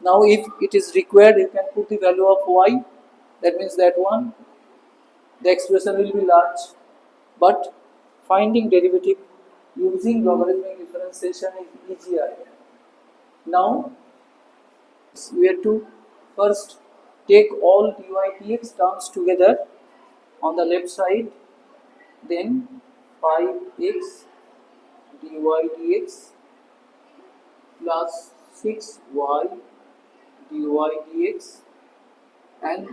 Now if it is required, you can put the value of y, that means that one, the expression will be large. But finding derivative using logarithmic differentiation is easier. Now we have to first take all dy dx terms together on the left side, then 5x dy dx plus 6y dy dx, and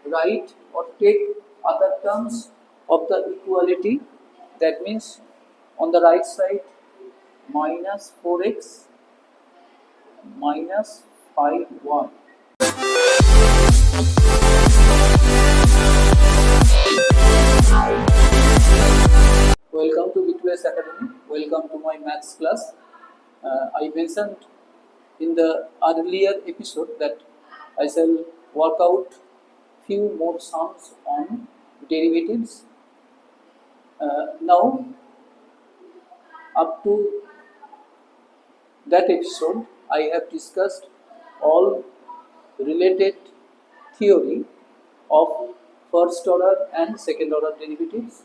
write or take other terms of the equality, that means on the right side minus 4x minus 5y. Welcome to btosacademy. Welcome to my maths class. I mentioned in the earlier episode that I shall work out few more sums on derivatives. Now, up to that episode, I have discussed all related theory of first order and second order derivatives,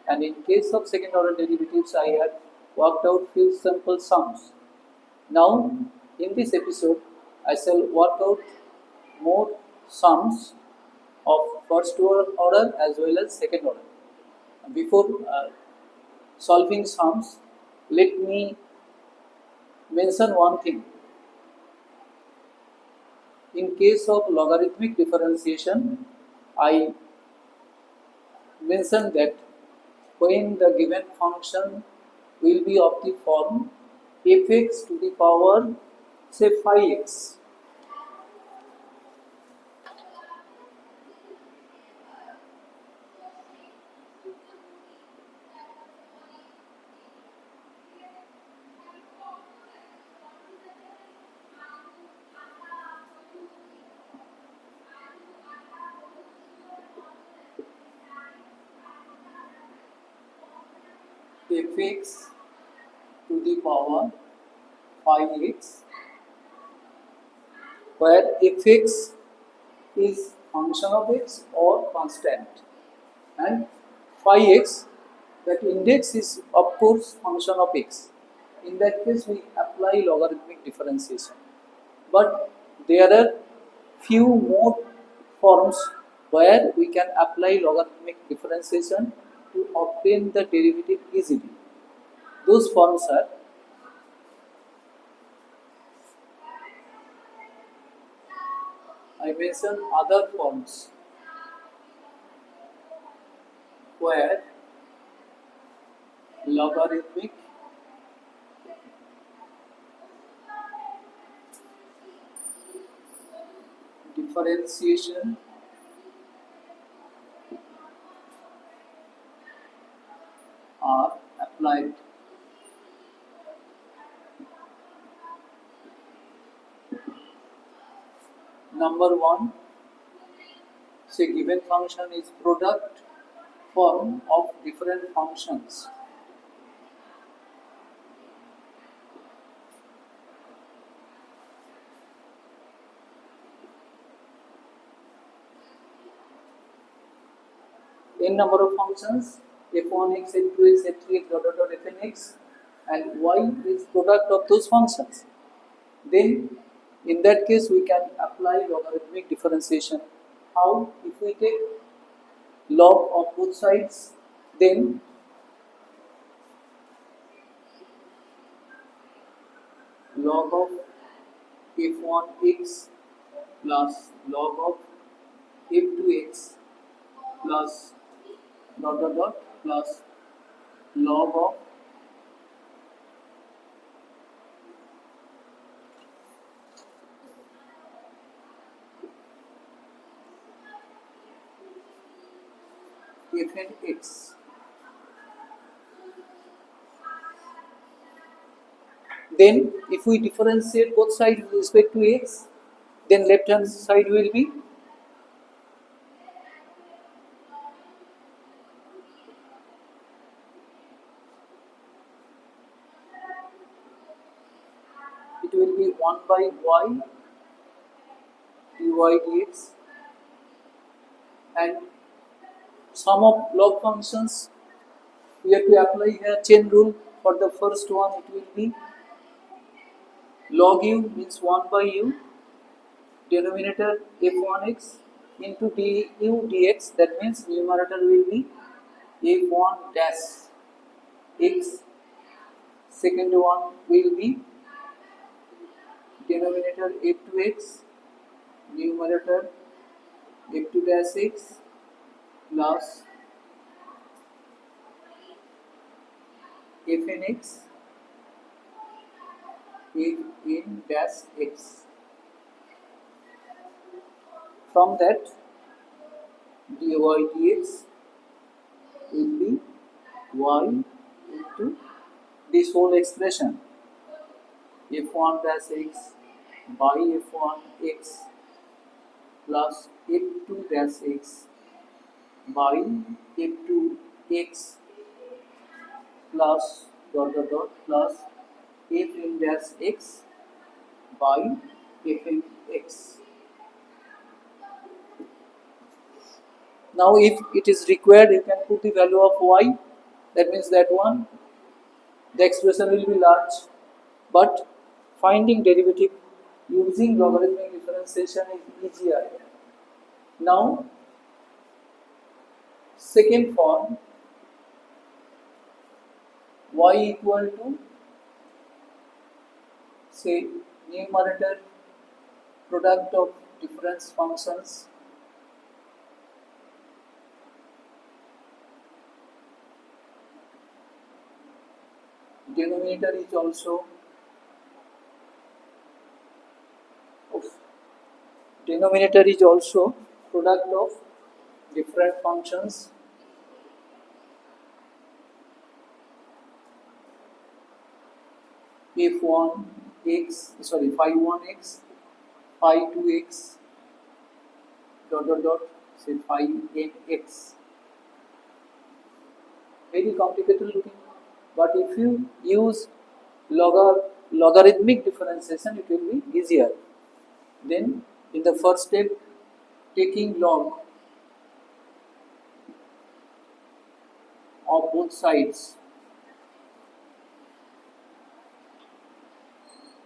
and in case of second order derivatives I have worked out few simple sums. Now in this episode I shall work out more sums of first order as well as second order. Before solving sums, let me mention one thing. In case of logarithmic differentiation, I mentioned that when the given function will be of the form fx to the power say 5x, fx to the power 5x, where fx is function of x or constant, and 5x, that index is of course function of x. In that case we apply logarithmic differentiation. But there are few more forms where we can apply logarithmic differentiation to obtain the derivative easily. Those forms are I mentioned other forms where logarithmic differentiation are applied. Number one, say given function is product form of different functions. N number of functions, f1x, f2x, f3x, dot dot dot fnx, and y is product of those functions. Then in that case we can apply logarithmic differentiation. How? If we take log of both sides, then log of f1x plus log of f2x plus dot dot dot plus log of f and x. Then if we differentiate both sides with respect to x, then left hand side will be it will be 1 by y y dx, and sum of log functions, we have to apply here chain rule. For the first one, it will be log u means 1 by u, denominator f1x into du dx, that means numerator will be f1 dash x, second one will be denominator f2x, numerator f2 dash x plus fn x fn dash x. From that, dy dx will be y into this whole expression f1 dash x by f1 x plus f2 dash x by f2 x plus dot dot dot plus fn dash x by fn x. Now if it is required, you can put the value of y, that means that one, the expression will be large, but finding derivative using logarithmic differentiation is easier. Now second form, y equal to, say, numerator product of difference functions, denominator is also product of different functions, f1 x, sorry, phi 1x, phi 2x, dot dot dot, say phi nx. Very complicated looking, but if you use logarithmic differentiation, it will be easier. Then in the first step, taking log of both sides,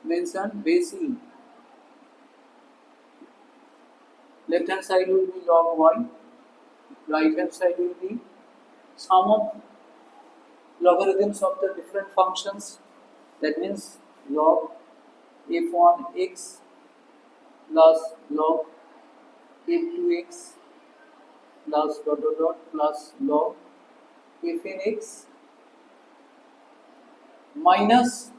mention base e. Left hand side will be log y, right hand side will be sum of logarithms of the different functions, that means log f1 x plus log f2 x plus dot dot dot plus log fn x minus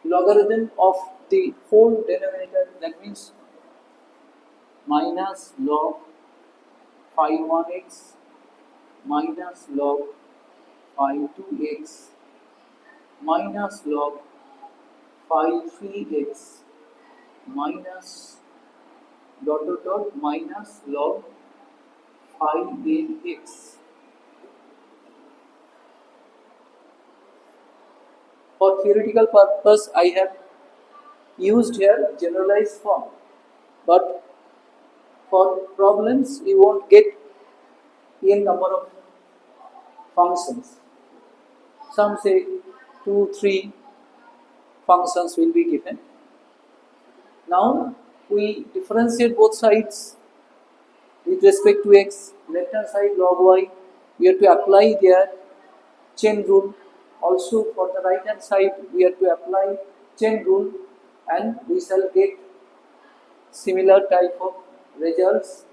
logarithm of the whole denominator, that means minus log phi 1x minus log phi 2x minus log phi 3x minus dot dot dot minus log phi nx. For theoretical purpose, I have used here generalized form, but for problems we won't get n number of functions. Some say 2, 3 functions will be given. Now we differentiate both sides with respect to x. Left hand side log y, we have to apply their chain rule. Also for the right hand side, we have to apply chain rule, and we shall get similar type of results.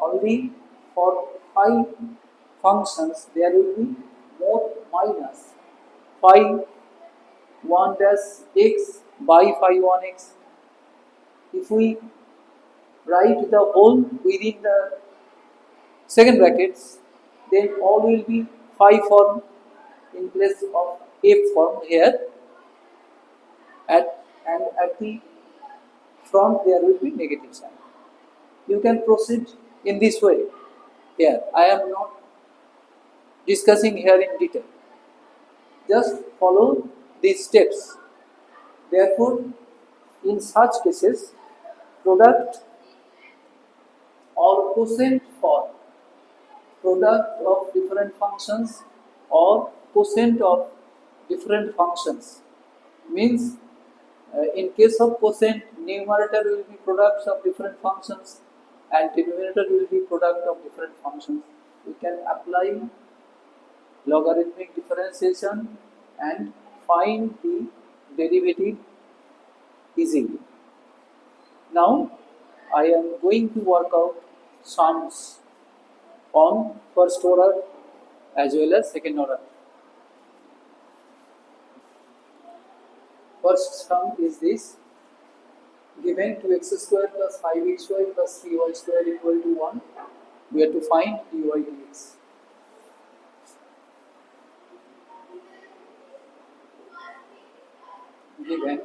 Only for 5 functions there will be more minus phi 1 dash x by phi 1x. If we write the whole within the second brackets, then all will be phi form in place of f form here, and at the front there will be negative sign. You can proceed in this way. Here I am not discussing here in detail, just follow these steps. Therefore, in such cases, product quotient for product of different functions or quotient of different functions. Means in case of quotient, numerator will be products of different functions and denominator will be product of different functions. We can apply logarithmic differentiation and find the derivative easily. Now I am going to work out sums on first order as well as second order. First sum is this: given 2x square plus 5xy plus 3y square equal to 1, we have to find dy dx. Given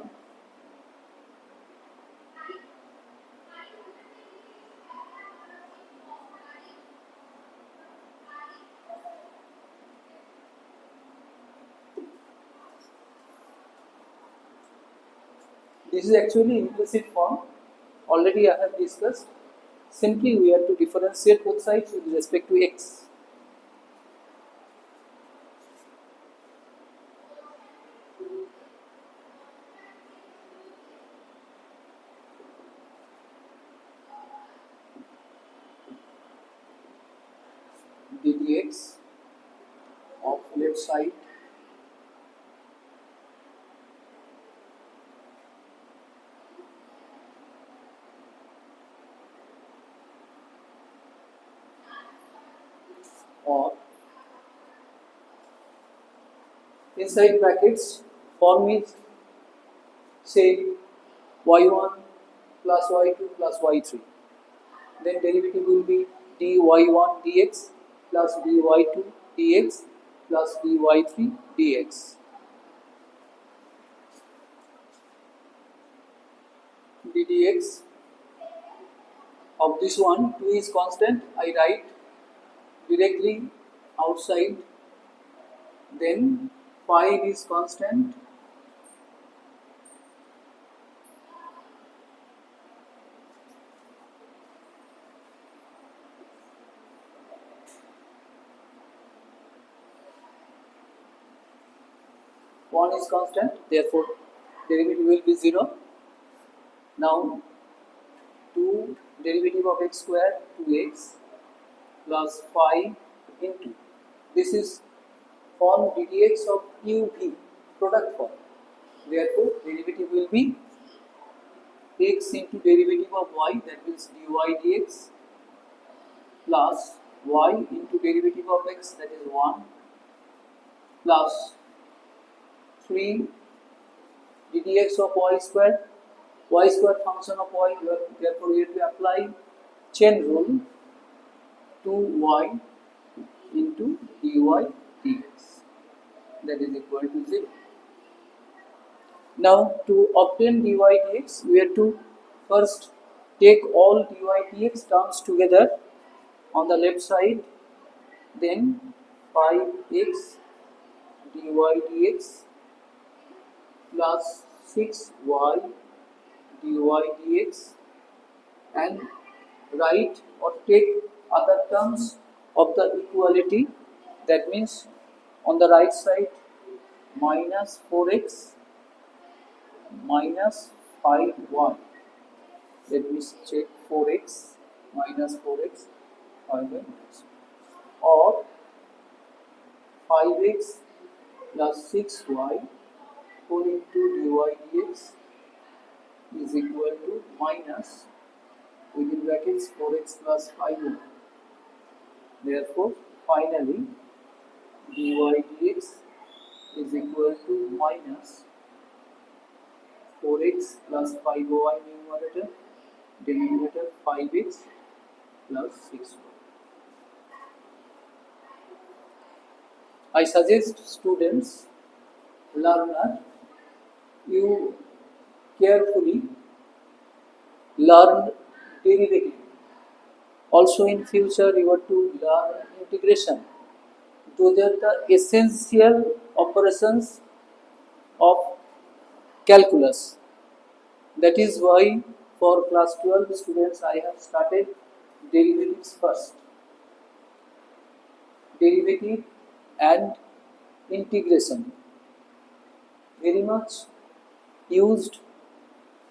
this is actually implicit form, already I have discussed. Simply we have to differentiate both sides with respect to x. Dx of left side or inside brackets form is say y1 plus y2 plus y3. Then derivative will be dy1 dx plus dy2 dx plus dy3 dx. Dx of this one, 2 is constant, I write directly outside. Then 5 is constant, one is constant, therefore derivative will be 0. Now 2 derivative of x square 2x plus 5 into, this is form ddx of uv, product form. Therefore derivative will be x into derivative of y, that means dy dx, plus y into derivative of x, that is 1, plus 3 ddx of y square function of y, therefore we have to apply chain rule, 2y into dy dx, that is equal to 0. Now to obtain dy dx, we have to first take all dy dx terms together on the left side, then 5x dy dx plus 6y dy dx, and write or take other terms of the equality, that means on the right side minus 4x minus 5y, let me check, 4x minus 4x 5y, or 5x plus 6y whole into dy dx is equal to minus within brackets 4x plus 5y. Therefore finally dy dx is equal to minus 4x plus 5y numerator, denominator 5x plus 6y. I suggest students, learner, you carefully learn derivative. Also in future you have to learn integration. Those are the essential operations of calculus. That is why for class 12 students I have started derivatives first. Derivative and integration, very much used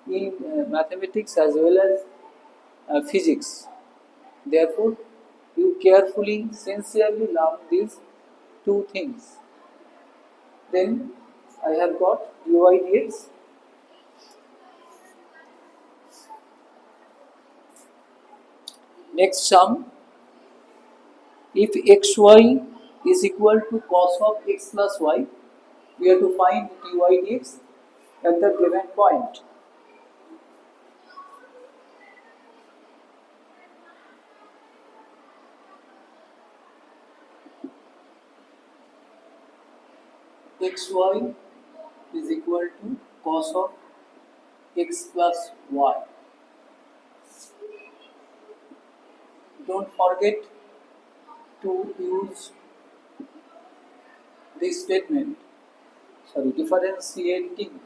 in mathematics as well as physics. Therefore, you carefully, sincerely learn these two things. Then I have got dy dx. Next sum, if xy is equal to cos of x plus y, we have to find dy dx at the given point. Xy is equal to cos of x plus y. Don't forget to use this statement, differentiating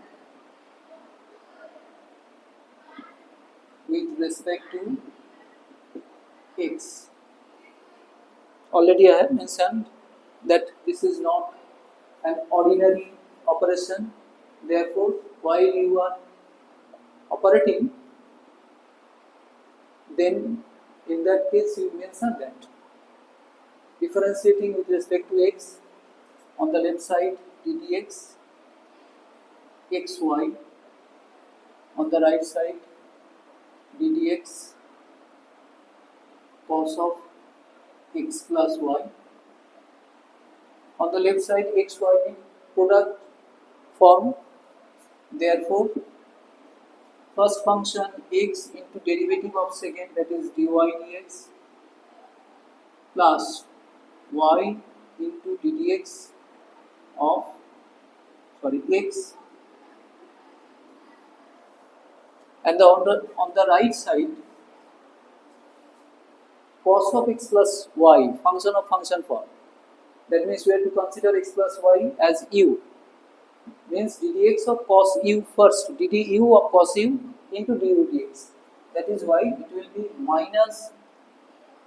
with respect to x. Already I have mentioned that this is not an ordinary operation. Therefore, while you are operating, then in that case you mention that differentiating with respect to x, on the left side ddx xy, on the right side ddx cos of x plus y, on the left side xy in product form. Therefore, first function x into derivative of second, that is dy dx, plus y into ddx of x, and on the right side cos of x plus y, function of function form. That means we have to consider x plus y as u. Means ddx of cos u first, ddu of cos u into du dx. That is why it will be minus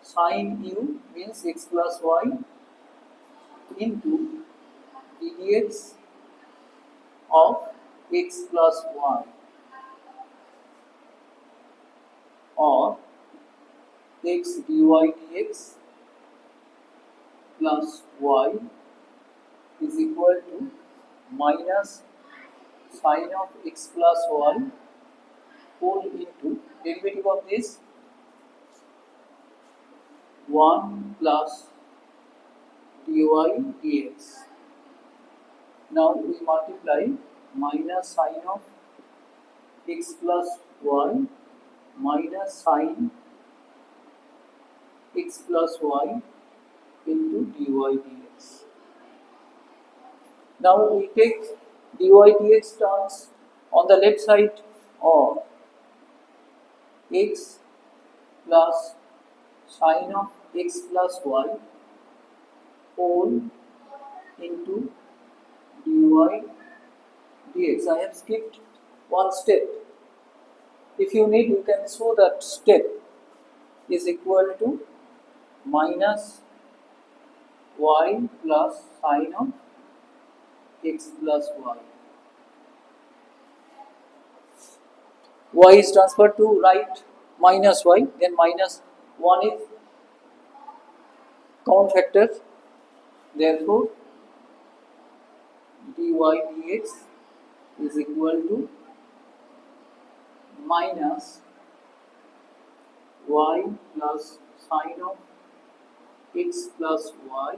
sin u, means x plus y, into ddx of x plus y, or x dy dx plus y is equal to minus sin of x plus y whole into derivative of this 1 plus dy dx. Now we multiply minus sin of x plus y minus sin x plus y into dy dx. Now we take dy dx terms on the left side of x plus sin of x plus y whole into dy dx. I have skipped one step. If you need, you can show that step is equal to minus y plus sin of x plus y. Y is transferred to right, minus y, then minus 1 is common factor. Therefore, dy dx is equal to minus y plus sin of x plus y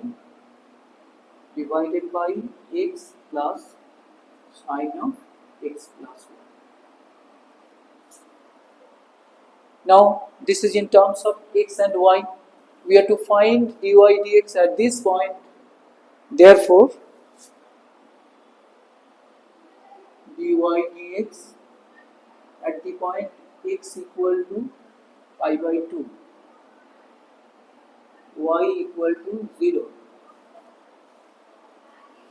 divided by x plus sin of x plus y. Now, this is in terms of x and y. We have to find dy dx at this point. Therefore, dy dx at the point x equal to pi by 2, y equal to 0.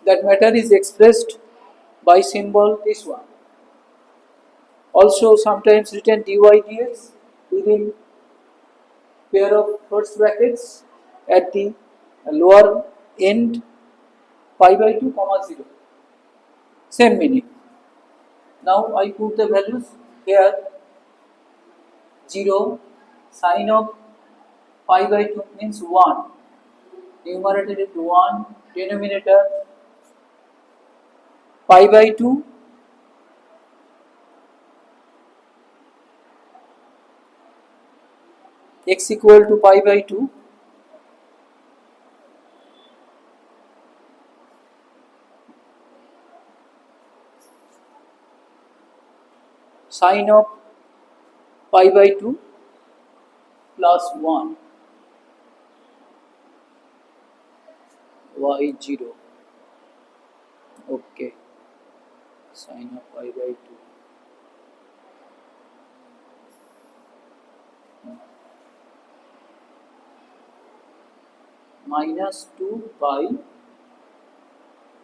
That matter is expressed by symbol this one. Also sometimes written dy dx within pair of first brackets at the lower end pi by 2 comma 0, same meaning. Now I put the values here. 0 sine of pi by 2 means 1, numerator is 1, denominator pi by 2 x equal to pi by 2 sine of pi by 2 plus 1 y0. Okay, sine of pi by 2 minus 2 by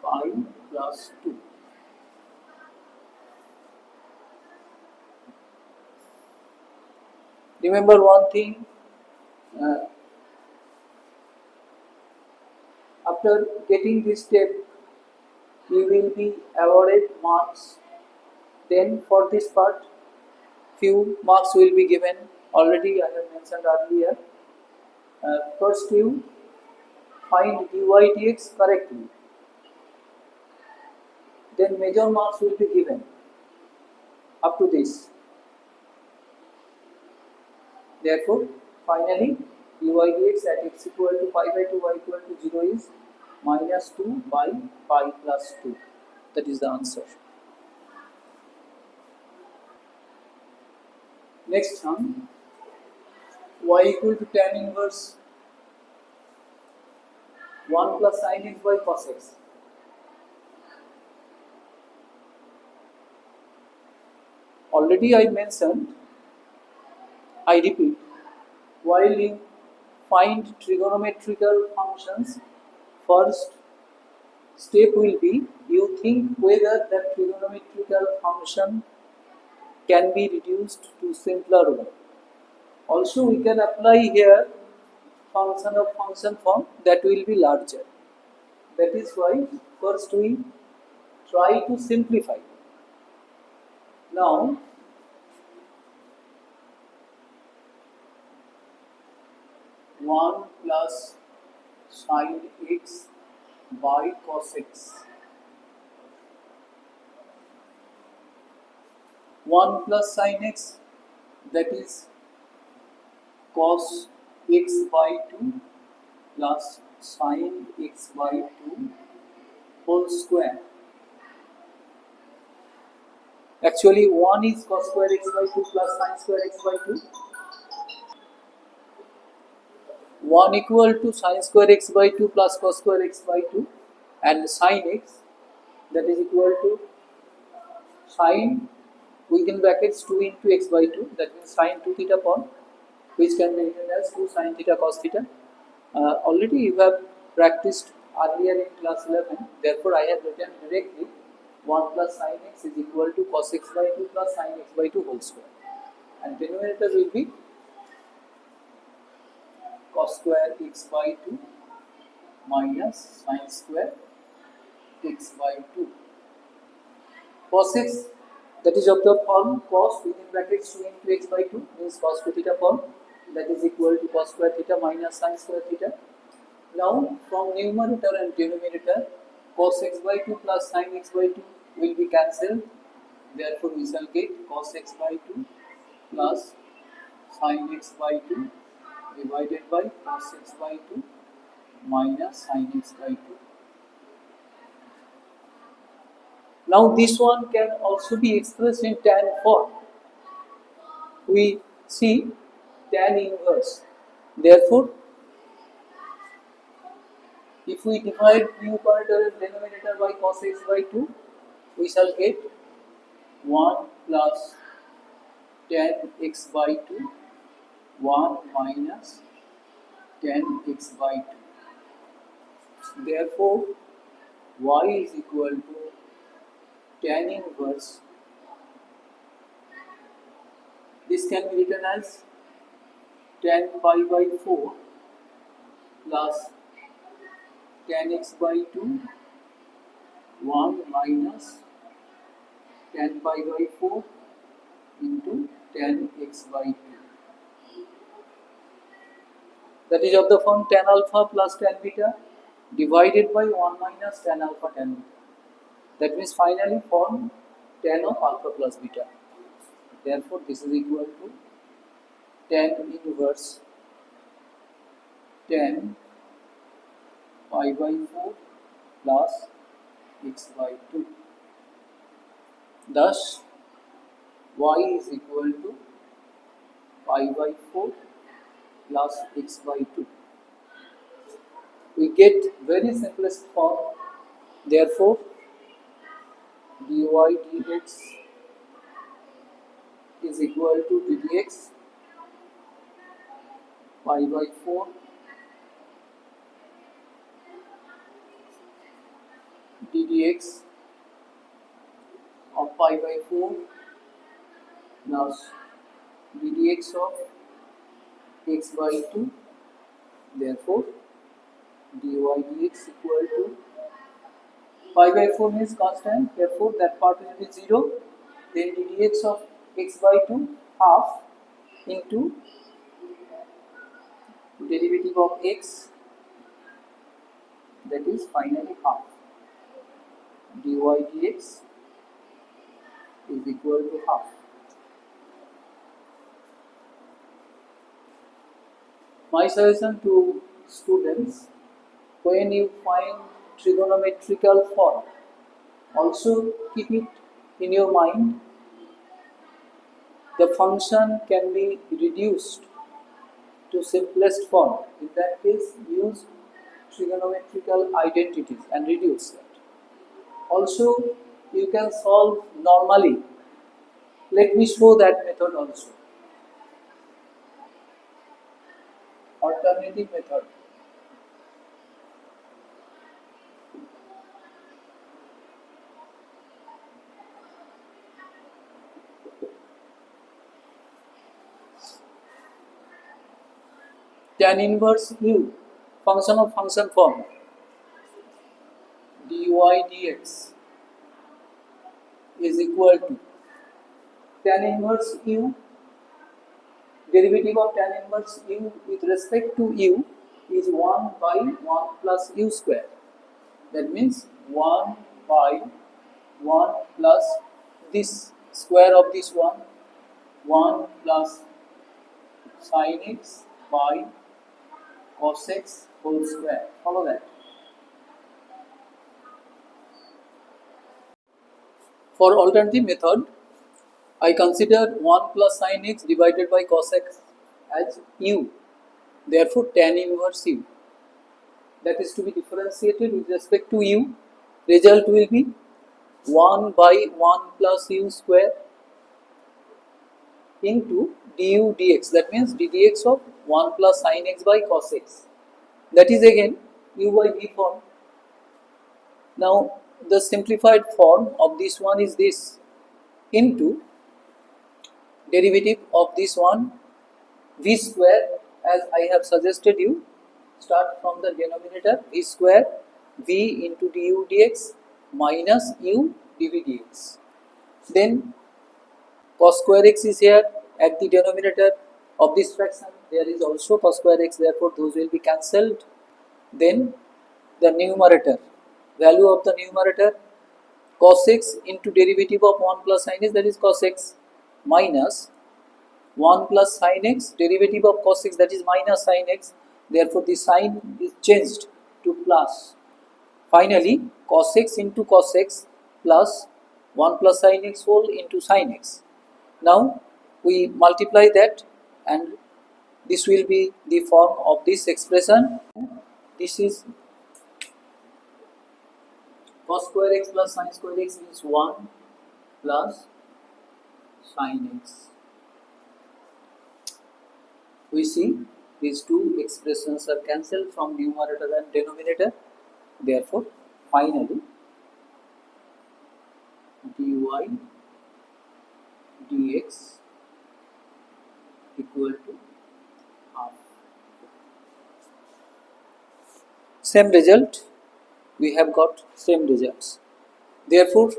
pi plus 2. Remember one thing, after getting this step you will be awarded marks. Then for this part few marks will be given, already I have mentioned earlier. First you find dy dx correctly, then major marks will be given up to this. Therefore finally dy dx at x equal to pi by 2 y equal to 0 is minus 2 by pi plus 2. That is the answer. Next sum, y equal to tan inverse 1 plus sin x by cos x. Already I mentioned, I repeat, while you find trigonometrical functions, first step will be you think whether that trigonometrical function can be reduced to simpler one. Also we can apply here function of function form that will be larger. That is why first we try to simplify. Now 1 plus sin x by cos x. 1 plus sin x, that is cos x by 2 plus sin x by 2 whole square. Actually 1 is cos square x by 2 plus sin square x by 2. 1 equal to sin square x by 2 plus cos square x by 2, and sin x, that is equal to sin within brackets 2 into x by 2, that means sin 2 theta upon, which can be written as 2 sin theta cos theta. Already you have practiced earlier in class 11, therefore I have written directly 1 plus sin x is equal to cos x by 2 plus sin x by 2 whole square, and denominator will be cos square x by 2 minus sin square x by 2. Cos x, that is of the form cos within brackets 2 into x by 2 means cos 2 theta form, that is equal to cos square theta minus sin square theta. Now from numerator and denominator cos x by 2 plus sin x by 2 will be cancelled, therefore we shall get cos x by 2 plus sin x by 2 divided by cos x by 2 minus sin x by 2. Now this one can also be expressed in tan form. We see tan inverse. Therefore, if we divide numerator and denominator by cos x by 2, we shall get 1 plus tan x by 2, 1 minus tan x by 2. Therefore, y is equal to tan inverse. This can be written as tan pi by 4 plus tan x by 2 1 minus tan pi by 4 into tan x by 2. That is of the form tan alpha plus tan beta divided by 1 minus tan alpha tan beta. That means finally form tan of alpha plus beta. Therefore, this is equal to tan inverse tan pi by 4 plus x by 2. Thus, y is equal to pi by 4 plus x by 2. We get very simplest form. Therefore, dy dx is equal to ddx pi by 4 ddx of pi by 4 plus ddx of x by 2. Therefore, dy dx equal to pi by 4 means constant. Therefore, that part will be 0. Then ddx of x by 2 half into derivative of x, that is finally half. Dy dx is equal to half. My suggestion to students, when you find trigonometrical form, also keep it in your mind. The function can be reduced to simplest form. In that case, use trigonometrical identities and reduce that. Also, you can solve normally. Let me show that method also. Alternative method. Tan inverse u, function of function form, dy dx is equal to tan inverse u, derivative of tan inverse u with respect to u is 1 by 1 plus u square. That means 1 by 1 plus this square of this 1 plus sin x by cos x whole square. Follow that. For alternative method, I consider 1 plus sin x divided by cos x as u. Therefore, tan inverse u, that is to be differentiated with respect to u. Result will be 1 by 1 plus u square into du dx. That means ddx of 1 plus sin x by cos x. That is again u by v form. Now, the simplified form of this one is this, into derivative of this one v square, as I have suggested you. Start from the denominator, v square v into du dx minus u dv dx. Then cos square x is here at the denominator of this fraction. There is also cos square x, therefore those will be cancelled. Then the numerator, value of the numerator, cos x into derivative of 1 plus sin x, that is cos x, minus 1 plus sin x, derivative of cos x, that is minus sin x. Therefore, the sign is changed to plus. Finally, cos x into cos x plus 1 plus sin x whole into sin x. Now, we multiply that and this will be the form of this expression. This is cos square x plus sin square x is 1 plus sin x. We see these two expressions are cancelled from numerator and denominator. Therefore, finally, dy dx equal to half. Same result, we have got same results. Therefore,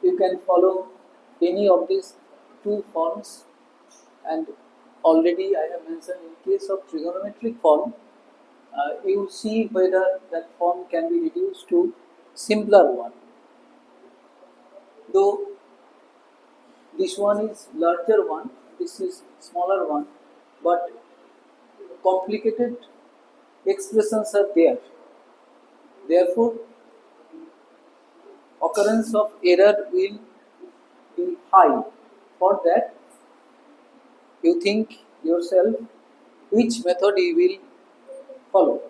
you can follow any of these two forms, and already I have mentioned in case of trigonometric form, you see whether that form can be reduced to simpler one. Though this one is larger one, this is smaller one, but complicated expressions are there. Therefore, occurrence of error will be high. For that, you think yourself which method you will follow.